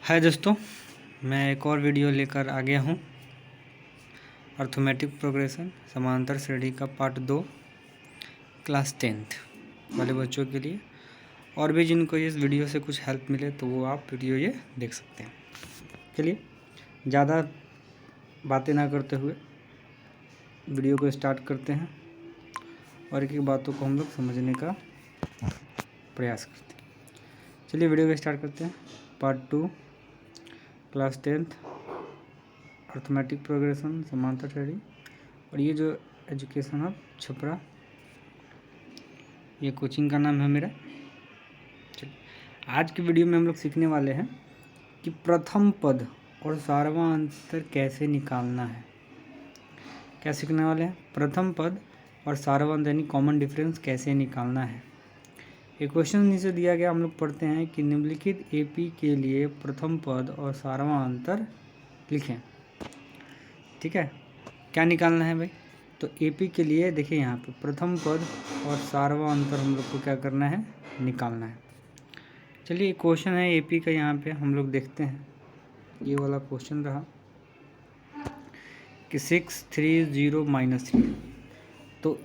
हाय दोस्तों, मैं एक और वीडियो लेकर आ गया हूँ। अर्थमेटिक प्रोग्रेशन समांतर श्रेणी का पार्ट 2 क्लास 10th वाले बच्चों के लिए। और भी जिनको इस वीडियो से कुछ हेल्प मिले तो वो आप वीडियो ये देख सकते हैं। चलिए ज़्यादा बातें ना करते हुए वीडियो को स्टार्ट करते हैं और एक एक बातों को हम लोग समझने का प्रयास करते हैं। चलिए वीडियो को स्टार्ट करते हैं। Part 2 class 10th arithmetic progression समांतर श्रेणी। और ये जो एजुकेशन हब छपरा, ये कोचिंग का नाम है मेरा। चलिए आज की वीडियो में हम लोग सीखने वाले हैं कि प्रथम पद और सार्वधातुक कैसे निकालना है। क्या सीखने वाले हैं? प्रथम पद और सार्वधातुक यानी कॉमन डिफरेंस कैसे निकालना है। एक क्वेश्चन नीचे दिया गया, हम लोग पढ़ते हैं कि निम्नलिखित एपी के लिए प्रथम पद और सार्वधातुक लिखें। ठीक है, क्या निकालना है भाई? तो एपी के लिए देखिए यहाँ पे प्रथम पद और सार्वधातुक हम लोग को क्या करना है, निकालना है। चलिए क्वेश्चन है एपी का, यहाँ पे हम लोग देखते हैं। ये वाला क्वेश्चन रहा कि 6 3 0 -3। तो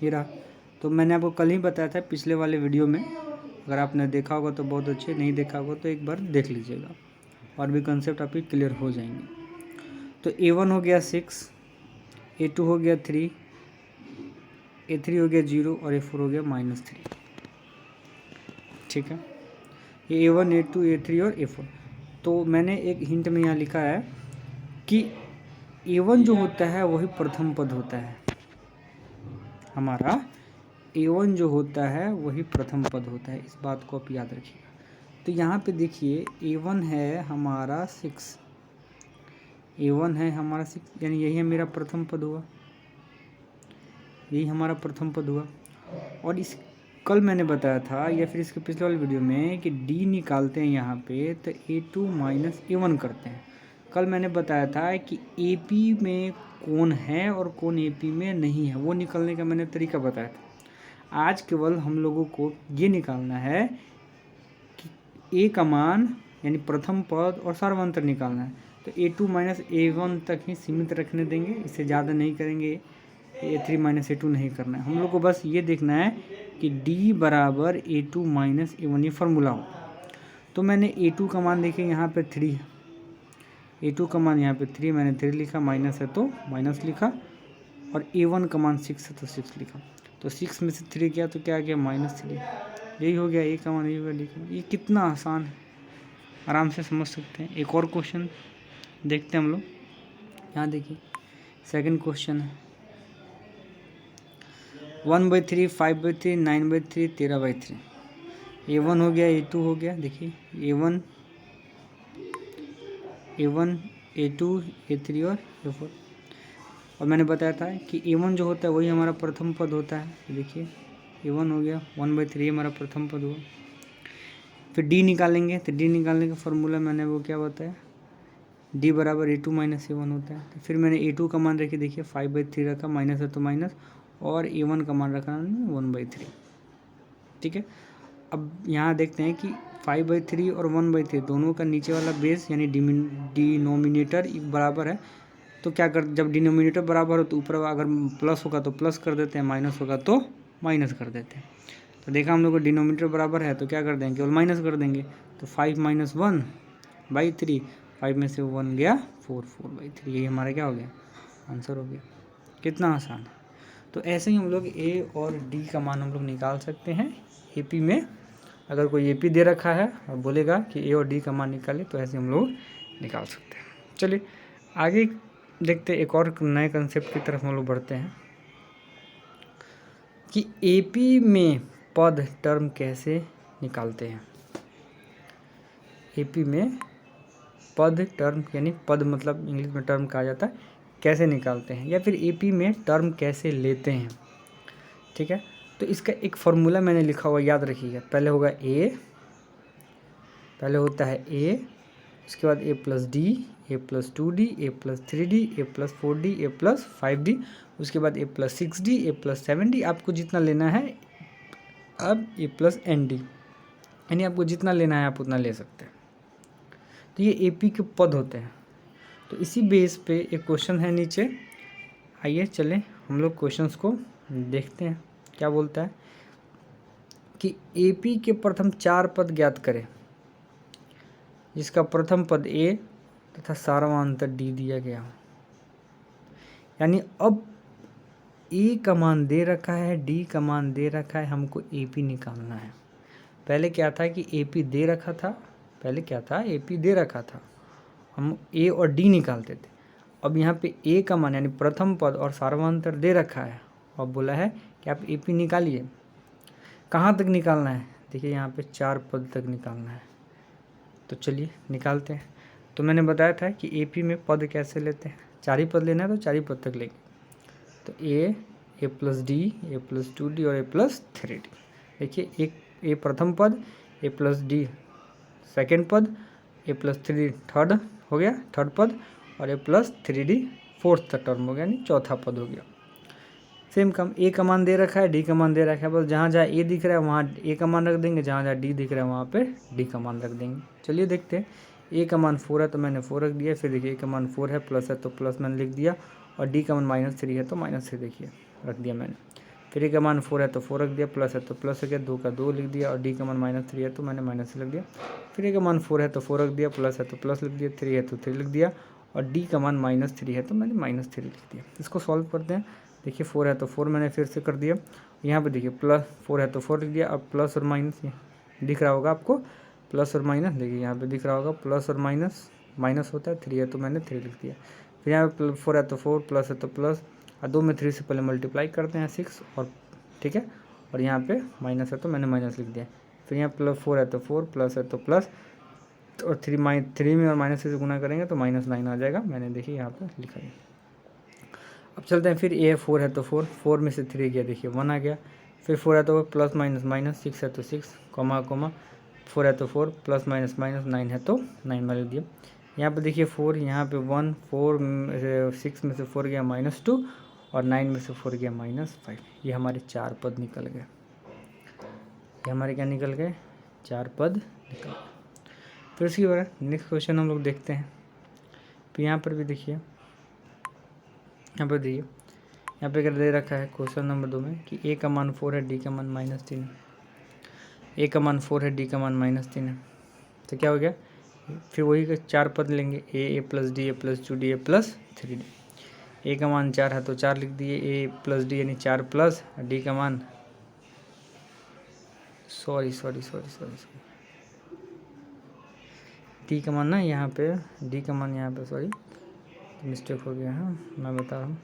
ये रहा। तो मैंने आपको कल ही बताया था पिछले वाले वीडियो में, अगर आपने देखा होगा तो बहुत अच्छे, नहीं देखा होगा तो एक बार देख लीजिएगा और भी कंसेप्ट आपके क्लियर हो जाएंगे। तो A1 हो गया 6, A2 हो गया 3, A3 हो गया 0 और A4 हो गया -3। ठीक है, ये A1 A2 A3 और A4। तो मैंने एक हिंट में यहाँ लिखा है कि A1 जो होता है वही प्रथम पद होता है। हमारा A1 जो होता है वही प्रथम पद होता है, इस बात को आप याद रखिएगा। तो यहाँ पे देखिए A1 है हमारा 6, A1 है हमारा 6, यानी यही है मेरा प्रथम पद हुआ, यही हमारा प्रथम पद हुआ। और इस कल मैंने बताया था या फिर इसके पिछले वाले वीडियो में कि D निकालते हैं यहाँ पे तो A2 - A1 करते हैं। कल मैंने बताया था कि AP में कौन है और कौन AP में नहीं है, वो निकालने का मैंने तरीका बताया था। आज केवल हम लोगों को ये निकालना है कि A का मान यानी प्रथम पद और सार्वधातुक निकालना है। तो A2 - A1 तक ही सीमित रखने देंगे, इससे ज़्यादा नहीं करेंगे। A3 - A2 नहीं करना है हम लोग को, बस ये देखना है कि D बराबर A2 - A1 ये फार्मूला हो। तो मैंने A2 का मान देखिए यहाँ पे 3 है, A2 का मान यहाँ पे 3, मैंने 3 लिखा, माइनस है तो माइनस लिखा, और A1 का मान 6 है तो 6 लिखा। तो 6 में से 3 गया तो क्या आ गया, -3। यही हो गया A का मान, यही हो गया D का मान। ये कितना आसान है, आराम से समझ सकते हैं। एक और क्वेश्चन देखते हैं हम लोग। यहाँ देखिए सेकंड क्वेश्चन है 1/3 5/3 9/3 13/3। A1 हो गया, A2 हो गया, देखिए A1 A2 A3 और A4। और मैंने बताया था कि A1 जो होता है वही हमारा प्रथम पद होता है। तो देखिए A1 हो गया 1/3 हमारा प्रथम पद हुआ। फिर D निकालेंगे, तो D निकालने का फॉर्मूला मैंने वो क्या बताया, D बराबर A2 - A1 होता है। तो फिर मैंने A2 का मान रखे, देखिए 5/3 रखा, माइनस है तो माइनस, और A1 का मान रखा 1/3। ठीक है, अब यहाँ देखते हैं कि 5/3 और 1/3 दोनों का नीचे वाला बेस यानी डिनोमिनेटर बराबर है। तो क्या कर, जब डिनोमिनेटर बराबर हो तो ऊपर अगर प्लस होगा तो प्लस कर देते हैं, माइनस होगा तो माइनस कर देते हैं। तो देखा हम लोग को डिनोमिनेटर बराबर है तो क्या कर देंगे, केवल माइनस कर देंगे। तो 5 - 1/3, 5 में से 1 गया 4/3, यही हमारा क्या हो गया, आंसर हो गया। कितना आसान है। तो ऐसे ही हम लोग A और D का मान हम लोग निकाल सकते हैं AP में। अगर कोई AP दे रखा है और बोलेगा कि A और D का मान निकाले तो ऐसे हम लोग निकाल सकते हैं। चलिए आगे देखते हैं, एक और नए कंसेप्ट की तरफ हम लोग बढ़ते हैं कि AP में पद टर्म कैसे निकालते हैं। AP में पद टर्म यानी पद मतलब इंग्लिश में टर्म कहा जाता है, कैसे निकालते हैं, या फिर AP में टर्म कैसे लेते हैं। ठीक है, तो इसका एक फार्मूला मैंने लिखा हुआ, याद रखिएगा। पहले होगा A, पहले होता है A, उसके बाद A+D, A+2D, A+3D, A+4D, A+5D, उसके बाद A+6D, A+7D। आपको जितना लेना है, अब A+ND, यानी आपको जितना लेना है आप उतना ले सकते हैं। तो ये एपी के पद होते हैं। तो इसी बेस पे एक क्वेश्चन है नीचे, आइए चलें हम लोग क्वेश्चंस को देखते हैं। क्या बोलता है कि एपी के प्रथम 4 पद ज्ञात करें, जिसका प्रथम पद ए तथा सारवांतर डी दिया गया हो। यानी अब ए का मान दे रखा है, डी का मान दे रखा है, हमको एपी निकालना है। पहले क्या था कि एपी दे रखा था, एपी दे रखा था, हम ए और डी निकालते थे। अब यहाँ पे ए का मान यानी प्रथम पद और सार्वधातुक दे रखा है और बोला है कि आप एपी निकालिए। कहाँ तक निकालना है? देखिए यहाँ पे 4 पद तक निकालना है। तो चलिए निकालते हैं। तो मैंने बताया था कि एपी में पद कैसे लेते हैं, 4 ही पद लेना है तो 4 ही पद तक लेंगे। तो ए प्लस डी, ए प्लस 2d और ए प्लस 3d। देखिए एक ए प्रथम पद, ए प्लस डी सेकेंड पद, ए प्लस 3d थर्ड हो गया, थर्ड पद, और ए प्लस 3d फोर्थ टर्म हो गया, यानी चौथा पद हो गया। सेम काम, ए का मान दे रखा है, डी का मान दे रखा है, बस जहाँ जहाँ ए दिख रहा है वहाँ ए का मान रख देंगे, जहाँ जहाँ डी दिख रहा है वहाँ पे डी का मान रख देंगे। चलिए देखते हैं। ए का मान 4 है तो मैंने 4 रख दिया। फिर देखिए ए का मान 4 है, प्लस है तो प्लस मैंने लिख दिया, और डी का मान -3 है तो -3 देखिए रख दिया मैंने। फिर ए का मान 4 है तो 4 रख दिया, प्लस है तो प्लस हो गया, 2 का 2 लिख दिया, और डी का मान -3 है तो मैंने -3 लिख दिया। फिर ए का मान 4 है तो 4 रख दिया, प्लस है तो प्लस लिख दिया, 3 है तो 3 लिख दिया, और डी का मान -3 है तो मैंने -3 लिख दिया। इसको सॉल्व करते हैं। देखिए 4 है तो 4 मैंने फिर से कर दिया। यहाँ पे देखिए प्लस 4 है तो 4 लिख दिया। अब प्लस और माइनस दिख रहा होगा आपको, प्लस और माइनस देखिए यहाँ पे दिख रहा होगा, प्लस और माइनस होता है, 3 है तो मैंने 3 लिख दिया। फिर यहाँ पे 4 है तो 4, प्लस है तो प्लस, और 2 में 3 से पहले मल्टीप्लाई करते हैं 6, और ठीक है, और यहाँ पे माइनस है तो मैंने माइनस लिख दिया। फिर यहाँ प्लस 4 है तो 4, प्लस है तो प्लस, और 3 में और माइनस से गुना करेंगे तो -9 आ जाएगा। मैंने देखिए यहाँ पे लिखा है। अब चलते हैं। फिर ए 4 है तो 4 में से 3 गया, देखिए 1 आ गया। फिर 4 है तो प्लस माइनस 6 है तो 6, कॉमा 4 है तो 4, प्लस माइनस 9 है तो 9 में लिख दिया। यहाँ पे देखिए 4, यहाँ पे 1, 6 में से 4 गया -2, और 9 में से 4 गया -5। ये हमारे 4 पद निकल गए। ये हमारे क्या निकल गए? 4 पद निकल गए। फिर उसके बाद नेक्स्ट क्वेश्चन हम लोग देखते हैं। तो यहाँ पर भी देखिए, यहाँ पर देखिए, यहाँ पे कर दे रखा है क्वेश्चन नंबर 2 में कि ए का मान 4 है, डी का मान -3 है। ए का मान 4 है, डी का मान -3 है, तो क्या हो गया? फिर वही का 4 पद लेंगे, ए प्लस डी, ए प्लस 2d, ए प्लस 3d। ए का मान 4 है तो 4 लिख दिए, ए प्लस डी यानी 4 प्लस, डी का मान सॉरी डी का मान ना यहाँ पे, डी का मान यहाँ पे, सॉरी मिस्टेक हो गया है, मैं बता रहा हूँ।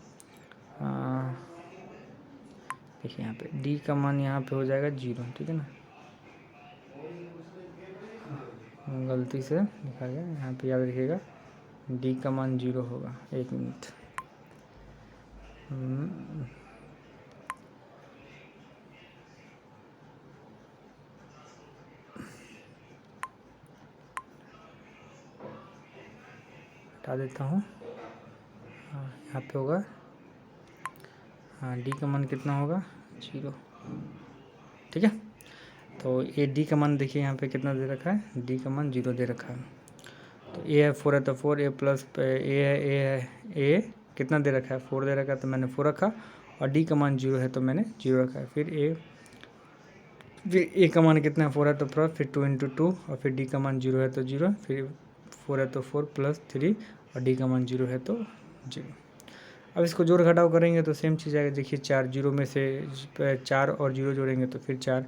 देखिए यहाँ पे डी का मान यहाँ पे हो जाएगा 0, ठीक है ना, गलती से लिखा गया, यहाँ पे याद रखिएगा डी का मान 0 होगा। 1 मिनट, हटा देता हूँ। यहाँ पे होगा, हाँ डी का मान कितना होगा? 0, ठीक है। तो ए डी का मान देखिए यहाँ पे कितना दे रखा है, डी का मान 0 दे रखा है। तो ए है 4 है तो 4, ए प्लस ए कितना दे रखा है? 4 दे रखा है तो मैंने 4 रखा, और डी का मान 0 है तो मैंने 0 रखा है। फिर ए का मान कितना है? 4 है तो 4, फिर 2 × 2, और फिर डी का मान 0 है तो 0, फिर 4 है तो 4 प्लस 3, और डी का मान 0 है तो 0। अब इसको जोड़ घटाव करेंगे तो सेम चीज़ आएगा। देखिए 4 0 में से 4 और 0 जोड़ेंगे तो फिर 4,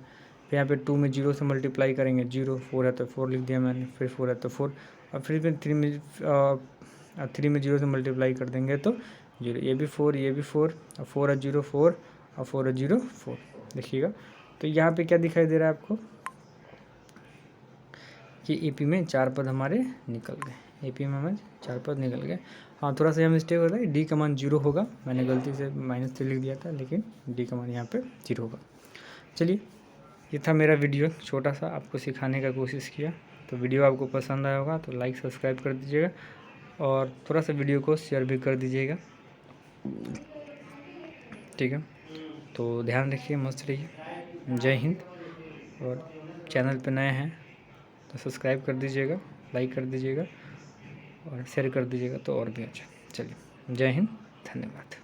फिर यहाँ पे 2 में 0 से मल्टीप्लाई करेंगे 0, 4 है तो 4 लिख दिया मैंने, फिर 4 है तो 4, और फिर 3 में 0 से मल्टीप्लाई कर देंगे तो 0, ये भी 4, ये भी 4, और 4 है 0 4, और 4 है 0 4। देखिएगा तो यहाँ पे क्या दिखाई दे रहा है आपको कि एपी में 4 पद हमारे निकल गए। एपी में हमें 4 पद निकल गए। हाँ थोड़ा सा यहाँ मिस्टेक होता है, डी का मान 0 होगा, मैंने गलती से -3 लिख दिया था, लेकिन डी का मान यहाँ पे 0 होगा। चलिए ये था मेरा वीडियो, छोटा सा आपको सिखाने का कोशिश किया। तो वीडियो आपको पसंद आया होगा तो लाइक सब्सक्राइब कर दीजिएगा, और थोड़ा सा वीडियो को शेयर भी कर दीजिएगा, ठीक है। तो ध्यान रखिए, मस्त रहिए, जय हिंद। और चैनल पे नए हैं तो सब्सक्राइब कर दीजिएगा। लाइक कर दीजिएगा और शेयर कर दीजिएगा तो और भी अच्छा। चलिए, जय हिंद, धन्यवाद।